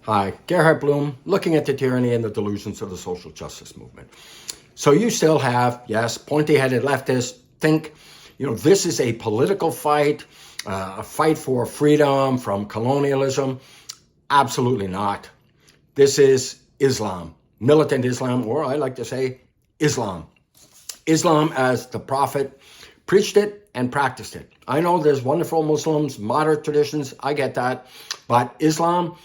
Hi, Gerhard Bloom, looking at the tyranny and the delusions of the social justice movement. So you still have, yes, pointy-headed leftists think, this is a political fight, a fight for freedom from colonialism. Absolutely not. This is Islam, militant Islam, or I like to say Islam. Islam as the Prophet preached it and practiced it. I know there's wonderful Muslims, moderate traditions, I get that, but Islam,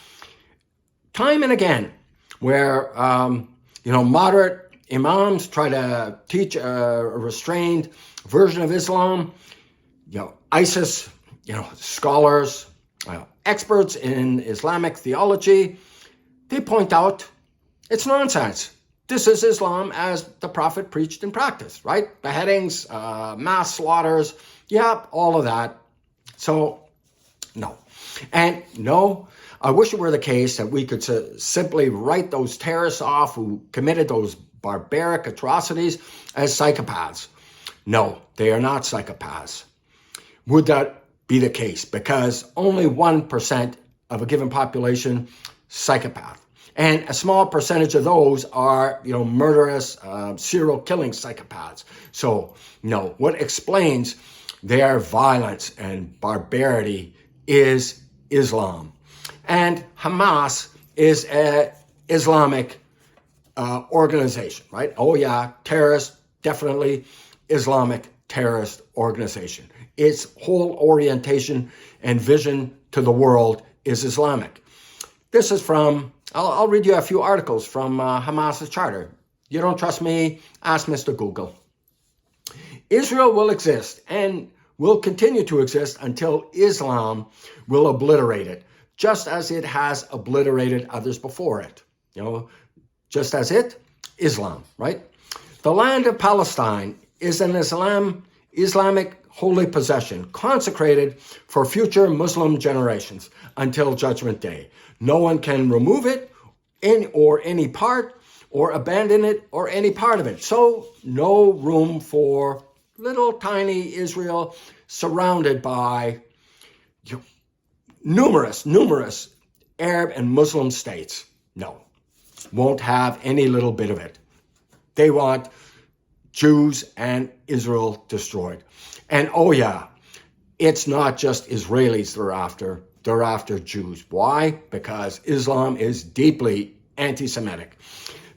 time and again, where, moderate imams try to teach a restrained version of Islam, ISIS, scholars, experts in Islamic theology, they point out it's nonsense. This is Islam as the Prophet preached and practiced, right? Beheadings, mass slaughters, all of that. So, no. And no, I wish it were the case that we could simply write those terrorists off who committed those barbaric atrocities as psychopaths. No, they are not psychopaths. Would that be the case? Because only 1% of a given population, psychopath. And a small percentage of those are, murderous, serial killing psychopaths. So, no, what explains their violence and barbarity is Islam. And Hamas is an Islamic organization, right? Oh yeah, terrorist, definitely Islamic terrorist organization. Its whole orientation and vision to the world is Islamic. This is from, I'll read you a few articles from Hamas's charter. You don't trust me? Ask Mr. Google. Israel will exist and will continue to exist until Islam will obliterate it, just as it has obliterated others before it. Just as Islam, right? The land of Palestine is an Islamic holy possession, consecrated for future Muslim generations until Judgment Day. No one can remove it any part, or abandon it, or any part of it. So no room for little tiny Israel surrounded by numerous Arab and Muslim states. No, won't have any little bit of it. They want Jews and Israel destroyed. And oh yeah, it's not just Israelis they're after Jews. Why? Because Islam is deeply anti-Semitic.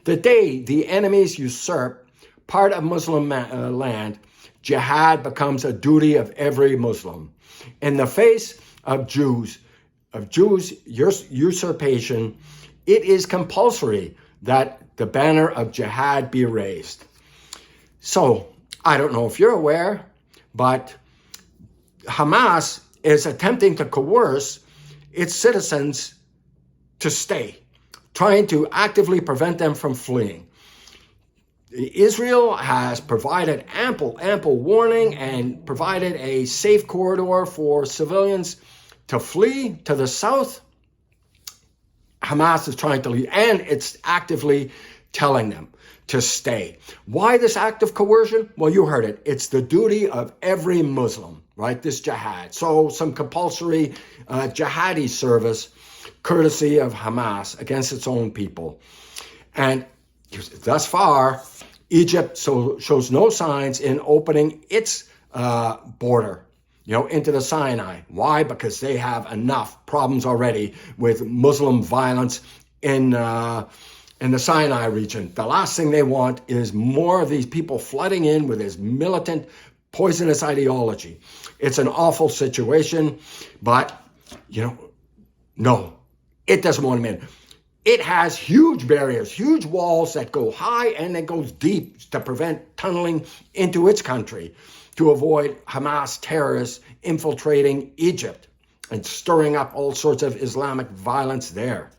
The day the enemies usurp part of Muslim land, jihad becomes a duty of every Muslim. In the face of Jews' usurpation, it is compulsory that the banner of jihad be raised. So, I don't know if you're aware, but Hamas is attempting to coerce its citizens to stay, trying to actively prevent them from fleeing. Israel has provided ample warning and provided a safe corridor for civilians to flee to the south. Hamas is trying to leave, and it's actively telling them to stay. Why this act of coercion? Well, you heard it. It's the duty of every Muslim, right? This jihad. So some compulsory jihadi service, courtesy of Hamas against its own people. And thus far, Egypt shows no signs in opening its border, into the Sinai. Why? Because they have enough problems already with Muslim violence in the Sinai region. The last thing they want is more of these people flooding in with this militant, poisonous ideology. It's an awful situation, but, no, it doesn't want them in. It has huge barriers, huge walls that go high and that goes deep to prevent tunneling into its country, to avoid Hamas terrorists infiltrating Egypt and stirring up all sorts of Islamic violence there.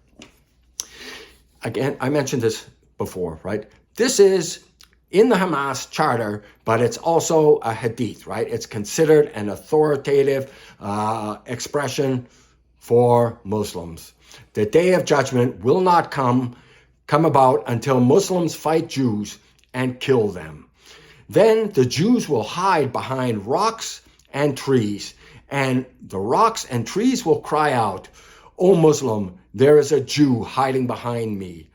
Again, I mentioned this before, right? This is in the Hamas charter, but it's also a hadith, right? It's considered an authoritative expression for Muslims. The day of judgment will not come about until Muslims fight Jews and kill them. Then the Jews will hide behind rocks and trees, and the rocks and trees will cry out, "O Muslim, There is a Jew hiding behind me.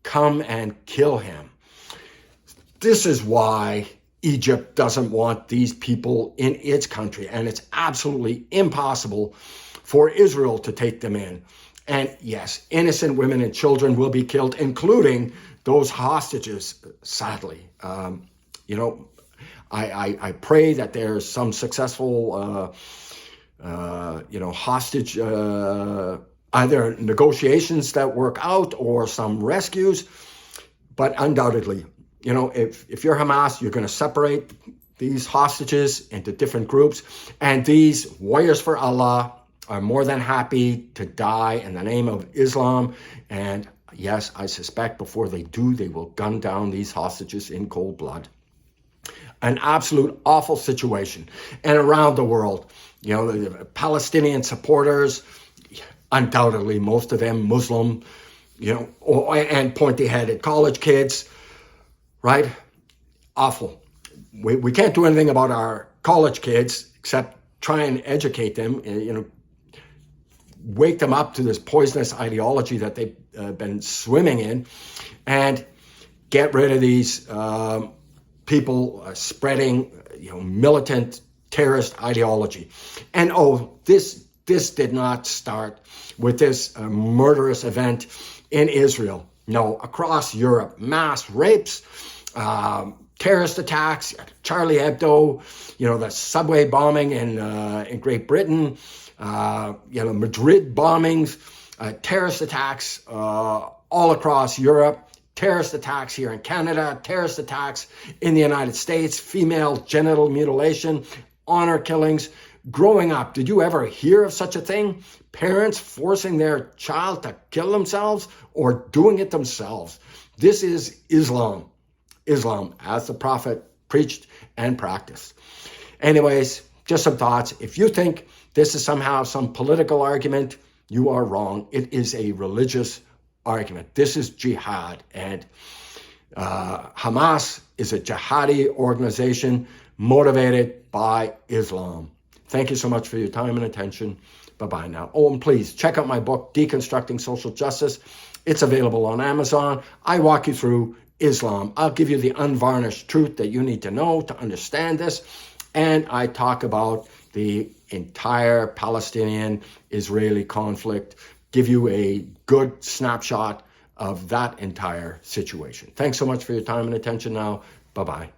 Come and kill him. This is why Egypt doesn't want these people in its country, and it's absolutely impossible for Israel to take them in. And yes, innocent women and children will be killed, including those hostages, sadly. I pray that there's some successful, hostage, either negotiations that work out or some rescues. But undoubtedly, if you're Hamas, you're going to separate these hostages into different groups. And these warriors for Allah are more than happy to die in the name of Islam. And yes, I suspect before they do, they will gun down these hostages in cold blood. An absolute awful situation. And around the world, the Palestinian supporters, undoubtedly most of them Muslim, and pointy-headed college kids, right? Awful. We can't do anything about our college kids except try and educate them, wake them up to this poisonous ideology that they've been swimming in, and get rid of these people spreading, militant terrorist ideology. And this did not start with this murderous event in Israel. No, across Europe, mass rapes, terrorist attacks, Charlie Hebdo, the subway bombing in Great Britain, Madrid bombings, terrorist attacks all across Europe, terrorist attacks here in Canada, terrorist attacks in the United States, female genital mutilation, honor killings. Growing up, did you ever hear of such a thing? Parents forcing their child to kill themselves or doing it themselves. This is Islam. Islam, as the Prophet preached and practiced. Anyways, just some thoughts. If you think this is somehow some political argument, you are wrong. It is a religious argument. This is jihad, and Hamas is a jihadi organization motivated by Islam. Thank you so much for your time and attention. Bye-bye now. Oh, and please check out my book, Deconstructing Social Justice. It's available on Amazon. I walk you through Islam. I'll give you the unvarnished truth that you need to know to understand this. And I talk about the entire Palestinian-Israeli conflict, give you a good snapshot of that entire situation. Thanks so much for your time and attention now. Bye-bye.